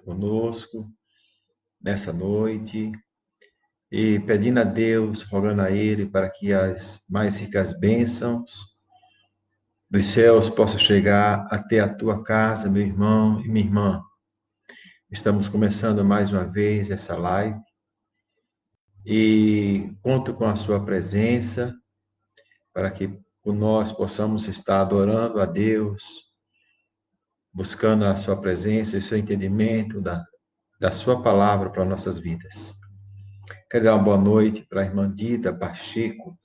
conosco nessa noite e pedindo a Deus, rogando a Ele para que as mais ricas bênçãos dos céus possam chegar até a tua casa, meu irmão e minha irmã. Estamos começando mais uma vez essa live e conto com a sua presença para que nós possamos estar adorando a Deus, buscando a sua presença e o seu entendimento da sua palavra para nossas vidas. Quero dar uma boa noite para a irmã Dida Pacheco,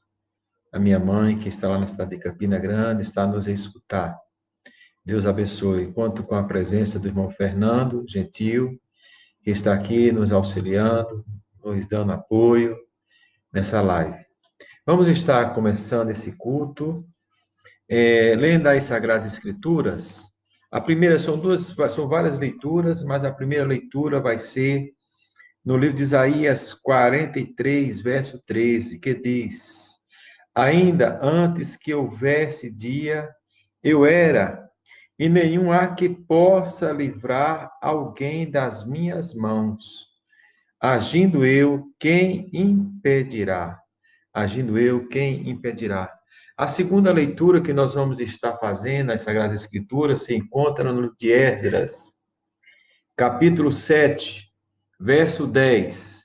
a minha mãe, que está lá na cidade de Campina Grande, está a nos escutar. Deus abençoe. Conto com a presença do irmão Fernando Gentil, que está aqui nos auxiliando, nos dando apoio nessa live. Vamos estar começando esse culto, lendo as Sagradas Escrituras. A primeira são várias leituras, mas a primeira leitura vai ser no livro de Isaías 43, verso 13, que diz: Ainda antes que houvesse dia, eu era, e nenhum há que possa livrar alguém das minhas mãos. Agindo eu, quem impedirá? Agindo eu, quem impedirá? A segunda leitura que nós vamos estar fazendo nas Sagradas Escrituras se encontra no livro de Esdras, capítulo 7, verso 10.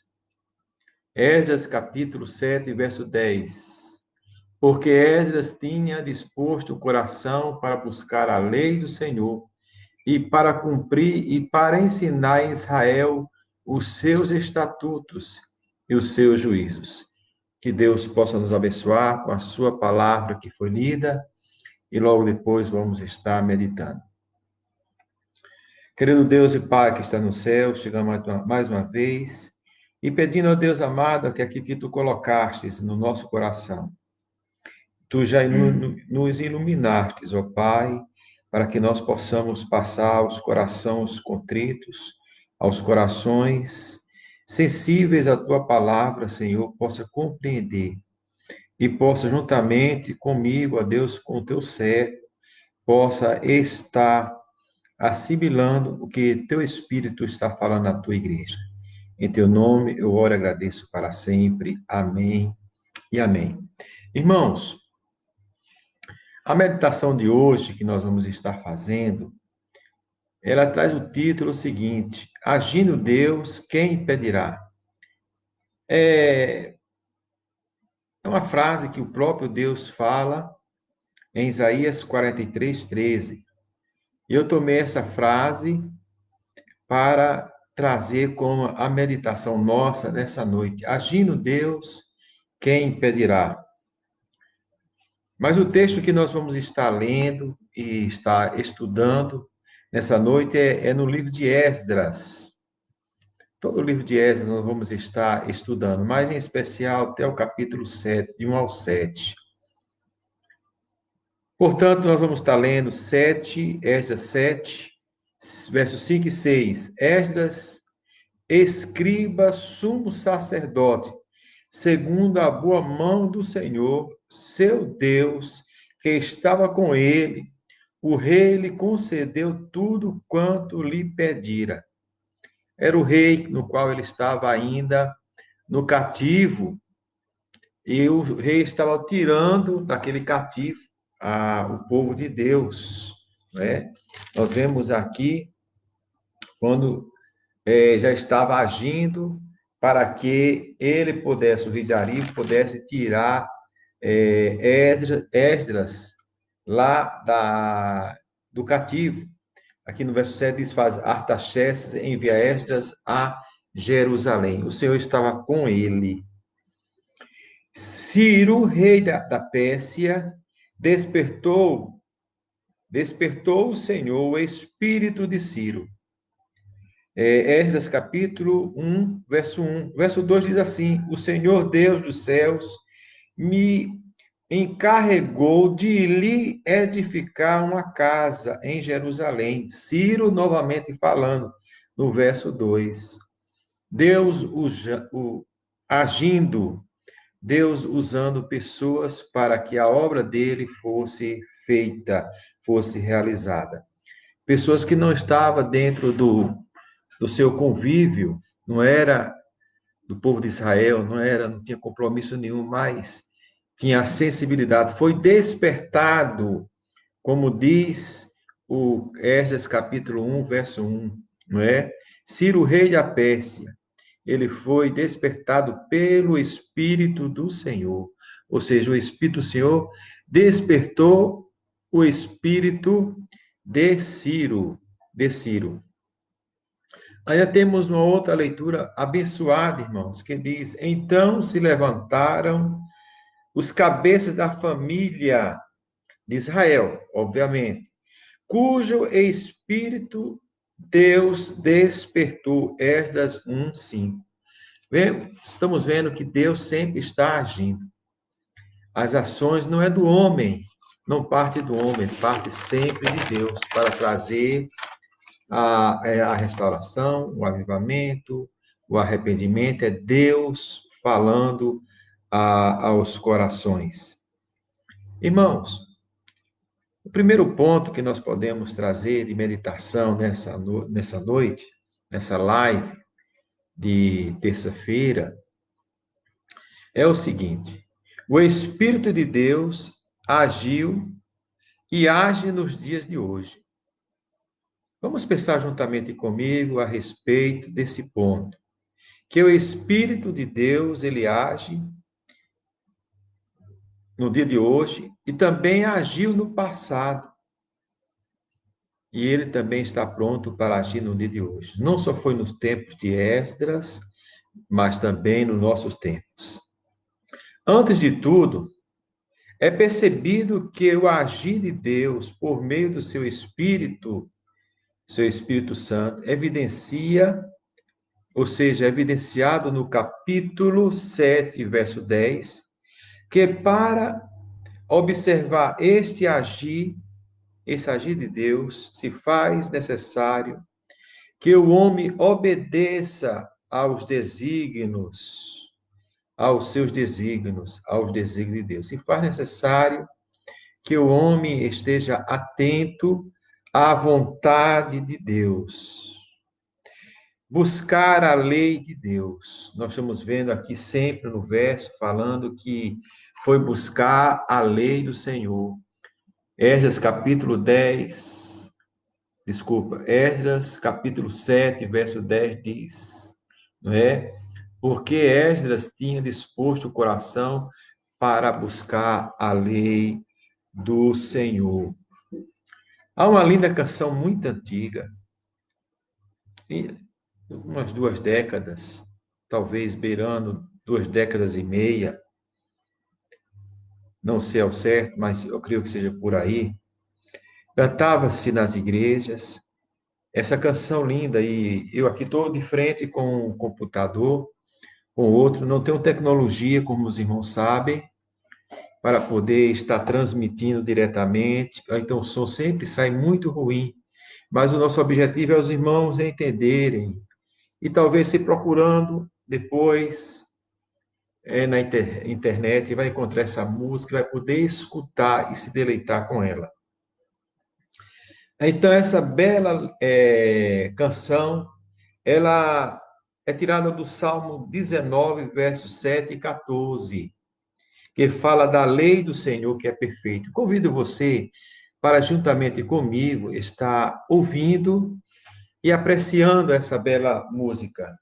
Esdras, capítulo 7, verso 10. Porque Esdras tinha disposto o coração para buscar a lei do Senhor e para cumprir e para ensinar em Israel os seus estatutos e os seus juízos. Que Deus possa nos abençoar com a sua palavra que foi lida e logo depois vamos estar meditando. Querido Deus e Pai que está no céu, chegamos mais uma vez e pedindo ao Deus amado que aquilo que tu colocastes no nosso coração, tu já nos iluminastes, ó Pai, para que nós possamos passar aos corações contritos, aos corações sensíveis à tua palavra, Senhor, possa compreender e possa juntamente comigo, ó Deus, com o teu servo, possa estar assimilando o que teu Espírito está falando na tua igreja. Em teu nome eu oro e agradeço para sempre. Amém e amém. Irmãos, a meditação de hoje que nós vamos estar fazendo, ela traz o título seguinte: Agindo Deus, quem impedirá? É uma frase que o próprio Deus fala em Isaías 43, 13. Eu tomei essa frase para trazer como a meditação nossa nessa noite. Agindo Deus, quem impedirá? Mas o texto que nós vamos estar lendo e estar estudando nessa noite é no livro de Esdras. Todo o livro de Esdras nós vamos estar estudando, mas em especial até o capítulo 7, de 1 ao 7. Portanto, nós vamos estar lendo Esdras 7, versos 5 e 6. Esdras, escriba, sumo sacerdote, segundo a boa mão do Senhor, seu Deus, que estava com ele, o rei lhe concedeu tudo quanto lhe pedira. Era o rei no qual ele estava ainda no cativo, e o rei estava tirando daquele cativo o povo de Deus, né? Nós vemos aqui quando já estava agindo para que ele pudesse, o rei Dario, pudesse tirar Esdras lá do cativo. Aqui no verso 7 diz, faz Artaxerxes envia Esdras a Jerusalém. O Senhor estava com ele. Ciro, rei da Pérsia, despertou o Senhor o espírito de Ciro. Esdras capítulo 1, verso 1. Verso 2 diz assim: O Senhor Deus dos céus me encarregou de lhe edificar uma casa em Jerusalém. Ciro novamente falando no verso 2. Deus agindo, Deus usando pessoas para que a obra dele fosse feita, fosse realizada. Pessoas que não estavam dentro do seu convívio, não era do povo de Israel, não tinha compromisso nenhum, mas tinha a sensibilidade, foi despertado, como diz o Esdras capítulo 1, verso 1, não é? Ciro, rei da Pérsia, ele foi despertado pelo Espírito do Senhor, ou seja, o Espírito do Senhor despertou o espírito de Ciro. Ainda temos uma outra leitura abençoada, irmãos, que diz: Então se levantaram os cabeças da família de Israel, obviamente, cujo espírito Deus despertou. Esdras 1:5. Estamos vendo que Deus sempre está agindo. As ações não é do homem, não parte do homem, parte sempre de Deus para trazer a restauração, o avivamento, o arrependimento. É Deus falando aos corações. Irmãos, o primeiro ponto que nós podemos trazer de meditação nessa noite, nessa live de terça-feira, é o seguinte: o Espírito de Deus agiu e age nos dias de hoje. Vamos pensar juntamente comigo a respeito desse ponto, que o Espírito de Deus, ele age no dia de hoje e também agiu no passado. E ele também está pronto para agir no dia de hoje. Não só foi nos tempos de Esdras, mas também nos nossos tempos. Antes de tudo, é percebido que o agir de Deus por meio do seu Espírito Santo, evidencia, ou seja, evidenciado no capítulo 7, verso 10, que para observar esse agir de Deus, se faz necessário que o homem obedeça aos seus desígnios, aos desígnios de Deus. Se faz necessário que o homem esteja atento à vontade de Deus. Buscar a lei de Deus. Nós estamos vendo aqui sempre no verso falando que foi buscar a lei do Senhor. Esdras capítulo 7, verso 10 diz, não é? Porque Esdras tinha disposto o coração para buscar a lei do Senhor. Há uma linda canção muito antiga, umas 2 décadas, talvez beirando 2 décadas e meia, não sei ao certo, mas eu creio que seja por aí. Cantava-se nas igrejas essa canção linda, e eu aqui estou de frente com um computador, com outro, não tenho tecnologia, como os irmãos sabem, para poder estar transmitindo diretamente, então o som sempre sai muito ruim, mas o nosso objetivo é os irmãos entenderem, e talvez se procurando depois na internet, vai encontrar essa música, vai poder escutar e se deleitar com ela. Então, essa bela canção, ela é tirada do Salmo 19, versos 7 e 14, que fala da lei do Senhor que é perfeita. Convido você para, juntamente comigo, estar ouvindo e apreciando essa bela música.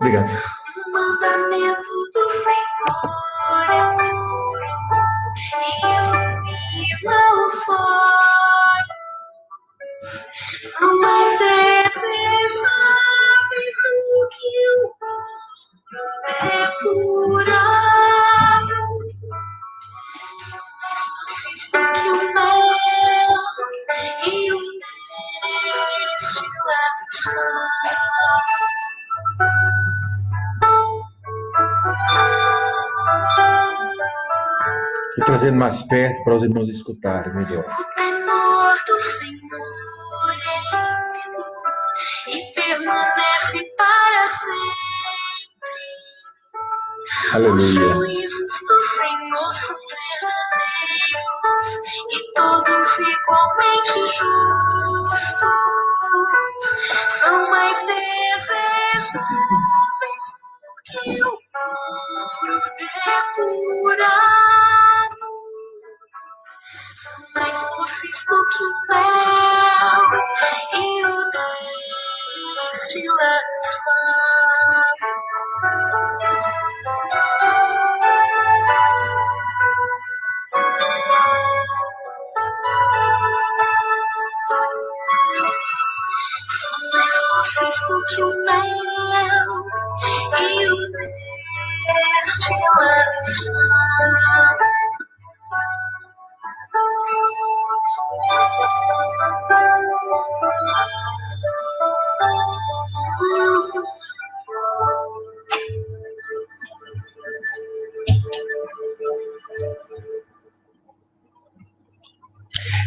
Obrigado. O mandamento do Senhor é puro e ilumina os olhos. São Estou trazendo mais perto para os irmãos escutarem melhor. O temor do Senhor é límpido e permanece para sempre. Os Aleluia. juízos do Senhor são verdadeiros e todos igualmente justos. São mais desejáveis do que o ouro depurado. São mais doces do que o mel e o destilado suave. São mais doces do que o mel e o destilado suave.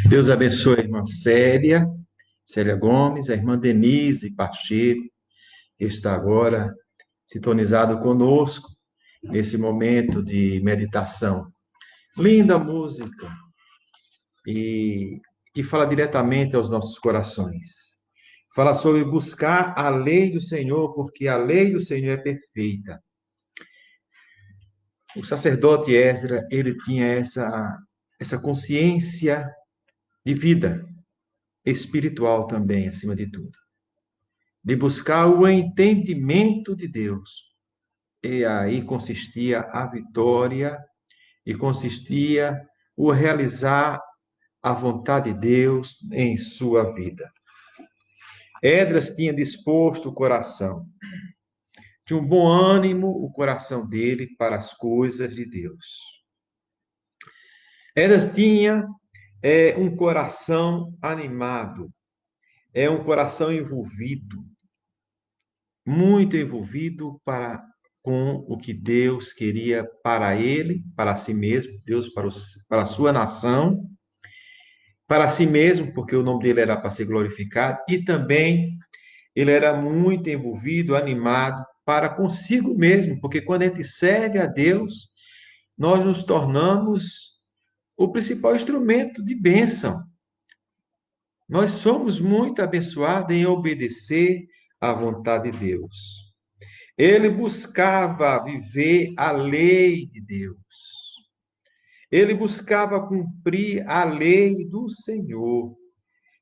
Deus abençoe a irmã Célia Gomes, a irmã Denise Pacheco, que está agora sintonizado conosco nesse momento de meditação. Linda música e que fala diretamente aos nossos corações. Fala sobre buscar a lei do Senhor, porque a lei do Senhor é perfeita. O sacerdote Esdras, ele tinha essa consciência de vida espiritual também, acima de tudo, de buscar o entendimento de Deus. E aí consistia a vitória e consistia o realizar a vontade de Deus em sua vida. Esdras tinha disposto o coração, tinha um bom ânimo o coração dele para as coisas de Deus. Esdras tinha um coração animado, um coração envolvido, muito envolvido com o que Deus queria para ele, para si mesmo, Deus para a sua nação, para si mesmo, porque o nome dele era para ser glorificado, e também ele era muito envolvido, animado para consigo mesmo, porque quando a gente serve a Deus, nós nos tornamos o principal instrumento de bênção. Nós somos muito abençoados em obedecer à vontade de Deus. Ele buscava viver a lei de Deus. Ele buscava cumprir a lei do Senhor,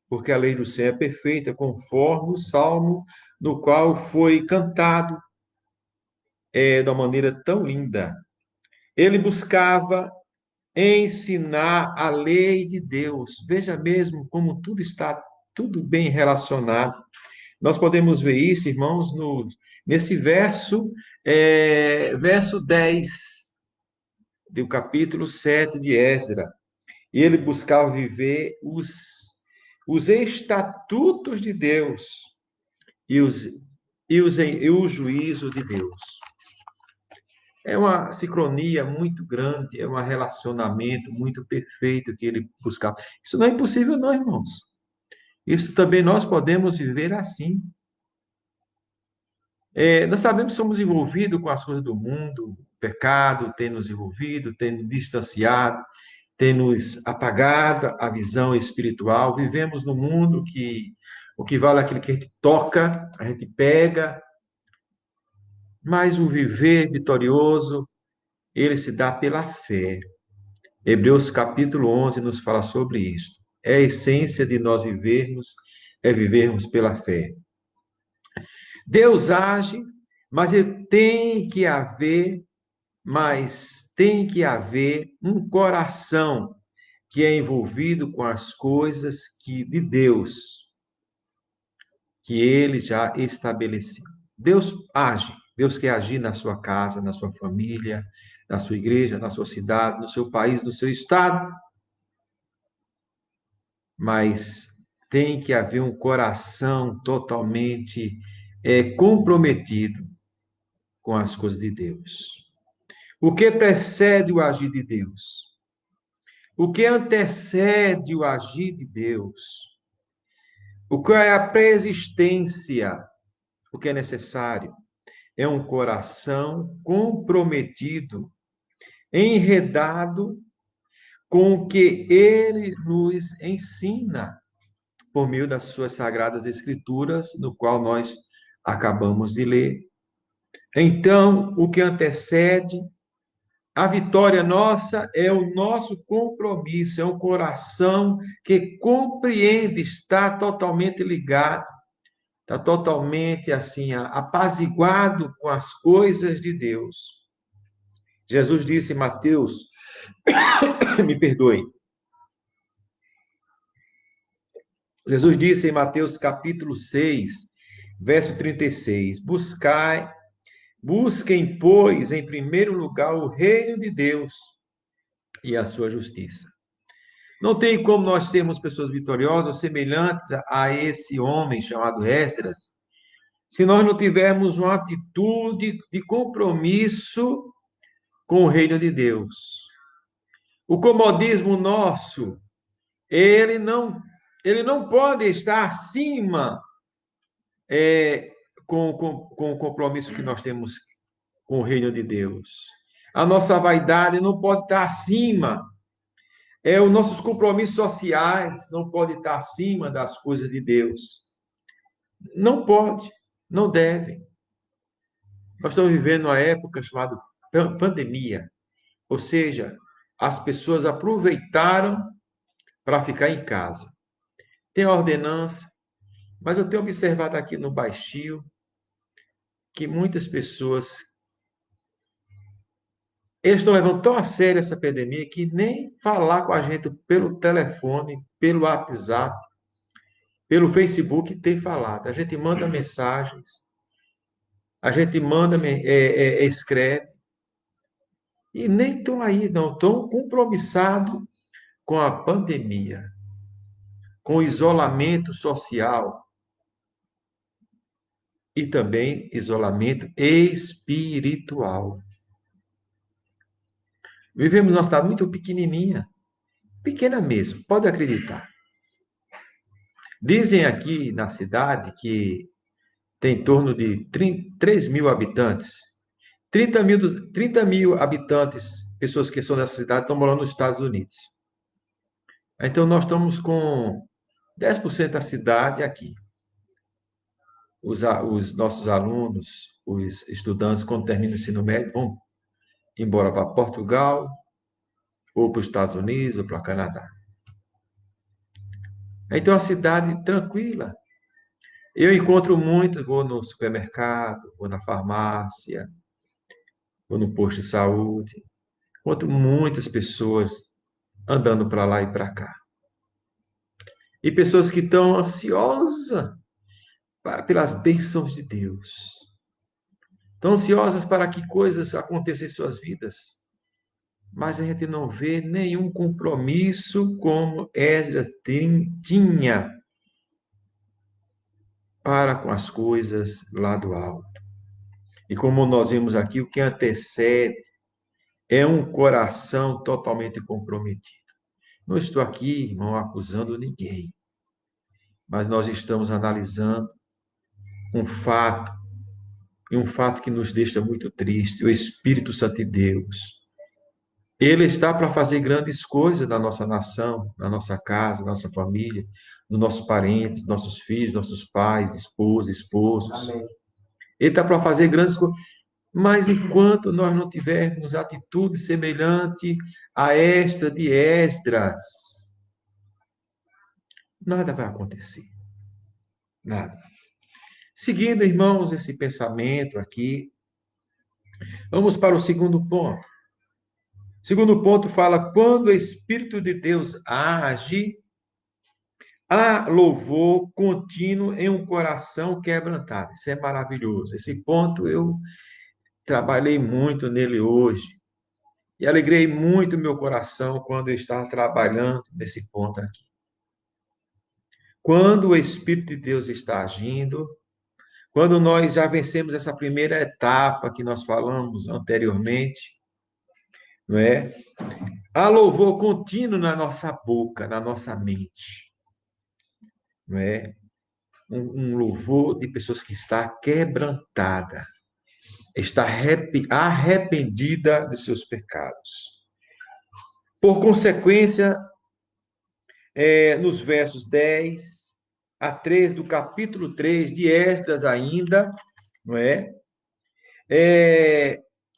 porque a lei do Senhor é perfeita, conforme o salmo no qual foi cantado de uma maneira tão linda. Ele buscava ensinar a lei de Deus. Veja mesmo como tudo está tudo bem relacionado. Nós podemos ver isso, irmãos, nesse verso 10 do capítulo 7 de Esdras. E ele buscava viver os estatutos de Deus e o juízo de Deus. É uma sincronia muito grande, é um relacionamento muito perfeito que ele buscava. Isso não é impossível, não, irmãos. Isso também nós podemos viver assim. Nós sabemos que somos envolvidos com as coisas do mundo, o pecado tem nos envolvido, tem nos distanciado, tem nos apagado a visão espiritual. Vivemos num mundo que o que vale é aquilo que a gente toca, a gente pega, mas o viver vitorioso, ele se dá pela fé. Hebreus capítulo 11 nos fala sobre isso. É a essência de nós vivermos, é vivermos pela fé. Deus age, mas tem que haver um coração que é envolvido com as coisas de Deus, que ele já estabeleceu. Deus age, Deus quer agir na sua casa, na sua família, na sua igreja, na sua cidade, no seu país, no seu estado. Mas tem que haver um coração totalmente comprometido com as coisas de Deus. O que precede o agir de Deus? O que antecede o agir de Deus? O que é a preexistência? O que é necessário? É um coração comprometido, enredado com o que ele nos ensina por meio das suas sagradas escrituras, no qual nós acabamos de ler. Então, o que antecede a vitória nossa é o nosso compromisso, é um coração que compreende, está totalmente ligado, está totalmente assim apaziguado com as coisas de Deus. Jesus disse em Mateus, me perdoe. Jesus disse em Mateus capítulo 6, verso 36, busquem, pois, em primeiro lugar o reino de Deus e a sua justiça. Não tem como nós sermos pessoas vitoriosas, semelhantes a esse homem chamado Esdras, se nós não tivermos uma atitude de compromisso com o reino de Deus. O comodismo nosso, ele não pode estar acima com o compromisso que nós temos com o reino de Deus. A nossa vaidade não pode estar acima. Os nossos compromissos sociais não podem estar acima das coisas de Deus. Não pode, não deve. Nós estamos vivendo uma época chamada pandemia, ou seja, as pessoas aproveitaram para ficar em casa. Tem a ordenança, mas eu tenho observado aqui no Baixio que muitas pessoas eles estão levando tão a sério essa pandemia que nem falar com a gente pelo telefone, pelo WhatsApp, pelo Facebook tem falado. A gente manda mensagens, a gente escreve, e nem estão aí, não, estão compromissados com a pandemia, com o isolamento social e também isolamento espiritual. Vivemos numa cidade muito pequenininha, pequena mesmo, pode acreditar. Dizem aqui na cidade que tem em torno de 3 mil habitantes. 30 mil habitantes, pessoas que são dessa cidade, estão morando nos Estados Unidos. Então, nós estamos com 10% da cidade aqui. Os nossos alunos, os estudantes, quando terminam o ensino médio, vão embora para Portugal, ou para os Estados Unidos, ou para o Canadá. Então, é uma cidade tranquila. Eu encontro muito, vou no supermercado, vou na farmácia, vou no posto de saúde, encontro muitas pessoas andando para lá e para cá. E pessoas que estão ansiosas pelas bênçãos de Deus. Estão ansiosas para que coisas aconteçam em suas vidas. Mas a gente não vê nenhum compromisso como Esdras tinha para com as coisas lá do alto. E como nós vemos aqui, o que antecede é um coração totalmente comprometido. Não estou aqui, irmão, acusando ninguém, mas nós estamos analisando um fato, e um fato que nos deixa muito triste, o Espírito Santo de Deus. Ele está para fazer grandes coisas na nossa nação, na nossa casa, na nossa família, nos nossos parentes, nossos filhos, nossos pais, esposas, esposos. Amém. Ele está para fazer grandes coisas. Mas enquanto nós não tivermos atitude semelhante a esta de Esdras, nada vai acontecer. Nada. Seguindo, irmãos, esse pensamento aqui, vamos para o segundo ponto. O segundo ponto fala: quando o Espírito de Deus age, há louvor contínuo em um coração quebrantado. Isso é maravilhoso. Esse ponto eu trabalhei muito nele hoje. E alegrei muito meu coração quando eu estava trabalhando nesse ponto aqui. quando o Espírito de Deus está agindo, quando nós já vencemos essa primeira etapa que nós falamos anteriormente, não é? Há louvor contínuo na nossa boca, na nossa mente, não é? Um louvor de pessoas que está quebrantada, está arrependida de seus pecados. Por consequência, nos versos 10 a 13 do capítulo 3 de Esdras ainda, não é?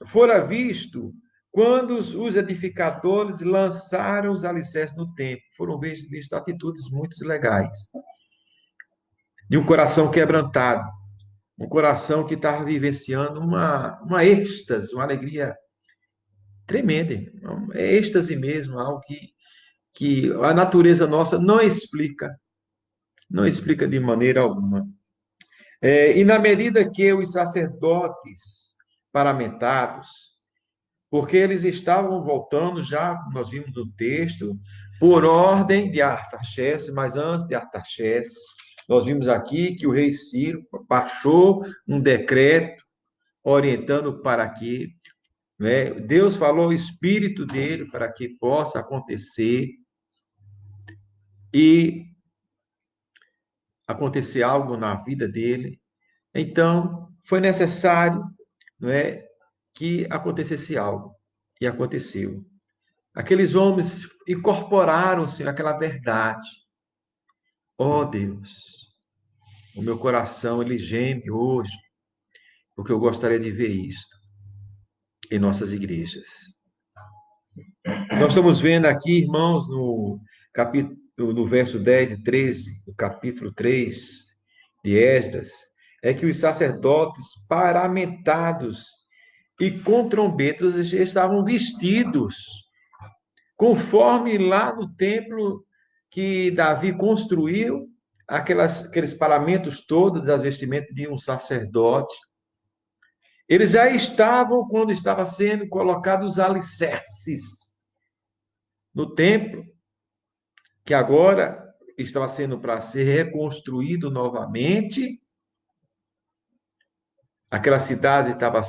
Fora visto quando os edificadores lançaram os alicerces no templo. Foram vistas atitudes muito legais. De um coração quebrantado, um coração que estava vivenciando uma êxtase, uma alegria tremenda. É êxtase mesmo, algo que a natureza nossa não explica de maneira alguma. E na medida que os sacerdotes paramentados, porque eles estavam voltando já, nós vimos no texto, por ordem de Artaxerxes, mas antes de Artaxerxes, nós vimos aqui que o rei Ciro baixou um decreto orientando para que, né, Deus falou o espírito dele para que possa acontecer e acontecer algo na vida dele. Então, foi necessário, não é, que acontecesse algo. E aconteceu. Aqueles homens incorporaram-se naquela verdade. Oh, Deus, o meu coração ele geme hoje, porque eu gostaria de ver isto em nossas igrejas. Nós estamos vendo aqui, irmãos, no verso 10 e 13, do capítulo 3 de Esdras, é que os sacerdotes paramentados e com trombetas estavam vestidos, conforme lá no templo que Davi construiu, aqueles paramentos todos das vestimentas de um sacerdote. Eles já estavam quando estavam sendo colocados os alicerces no templo, que agora estava sendo para ser reconstruído novamente. Aquela cidade estava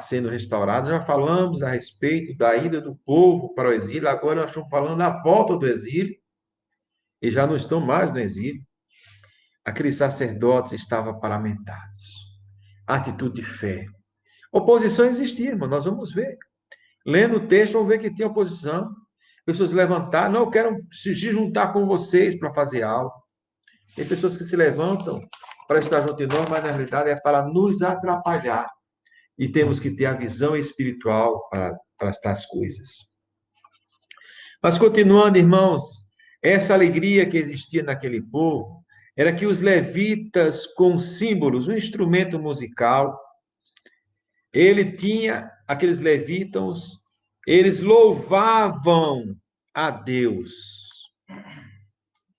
sendo restaurada. Já falamos a respeito da ida do povo para o exílio, agora nós estamos falando da volta do exílio, e já não estão mais no exílio. Aqueles sacerdotes estavam paramentados. Atitude de fé. Oposição existia, irmão, nós vamos ver. Lendo o texto, vamos ver que tem oposição. Pessoas levantaram, não, eu quero se juntar com vocês para fazer algo. Tem pessoas que se levantam para estar junto de nós, mas na realidade é para nos atrapalhar. E temos que ter a visão espiritual para estas coisas. Mas continuando, irmãos, essa alegria que existia naquele povo era que os levitas com símbolos, um instrumento musical, ele tinha aqueles levitas, eles louvavam a Deus.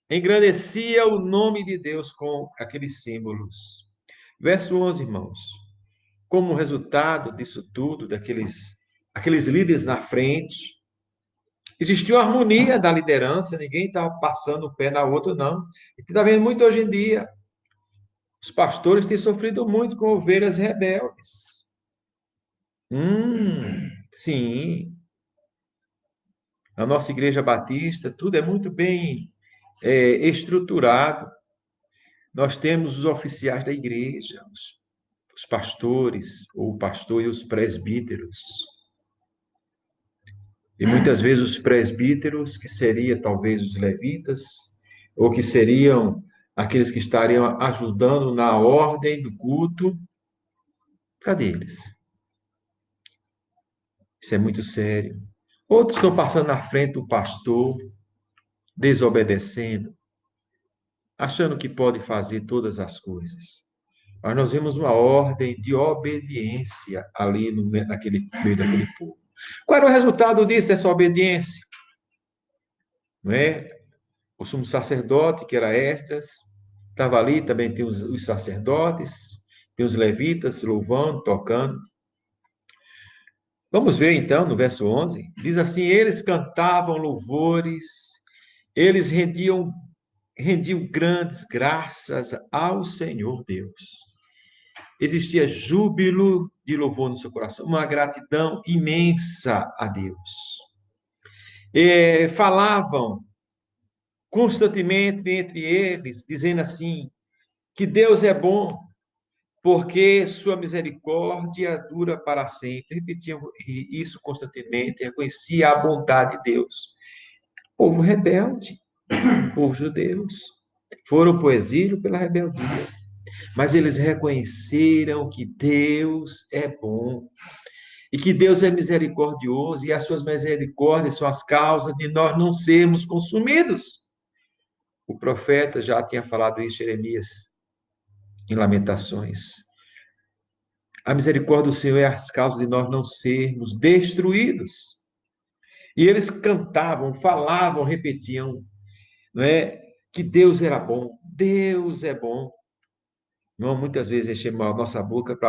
Engrandecia o nome de Deus com aqueles símbolos. Verso 11, irmãos. Como resultado disso tudo, aqueles líderes na frente, existiu a harmonia da liderança, ninguém estava passando o pé na outra, não. E está vendo muito hoje em dia. Os pastores têm sofrido muito com ovelhas rebeldes. Sim. A nossa igreja batista, tudo é muito bem estruturado. Nós temos os oficiais da igreja, os pastores, ou o pastor e os presbíteros. E muitas vezes os presbíteros, que seriam talvez os levitas, ou que seriam aqueles que estariam ajudando na ordem do culto, cadê eles? Isso é muito sério. Outros estão passando na frente do pastor, desobedecendo, achando que pode fazer todas as coisas. Mas nós vemos uma ordem de obediência ali naquele meio daquele povo. Qual era o resultado disso, dessa obediência? Não é? O sumo sacerdote, que era Esdras, estava ali, também tem os sacerdotes, tem os levitas louvando, tocando. Vamos ver então no verso 11, diz assim: eles cantavam louvores, eles rendiam grandes graças ao Senhor Deus. Existia júbilo de louvor no seu coração, uma gratidão imensa a Deus. Falavam constantemente entre eles, dizendo assim, que Deus é bom, porque sua misericórdia dura para sempre. Repetiam isso constantemente, reconhecia a bondade de Deus. Povo rebelde, povo judeus, foram para o exílio pela rebeldia, mas eles reconheceram que Deus é bom e que Deus é misericordioso e as suas misericórdias são as causas de nós não sermos consumidos. O profeta já tinha falado isso, Jeremias, em Lamentações. A misericórdia do Senhor é as causas de nós não sermos destruídos. E eles cantavam, falavam, repetiam, não é? Que Deus era bom. Deus é bom. Não, muitas vezes enchemos a nossa boca para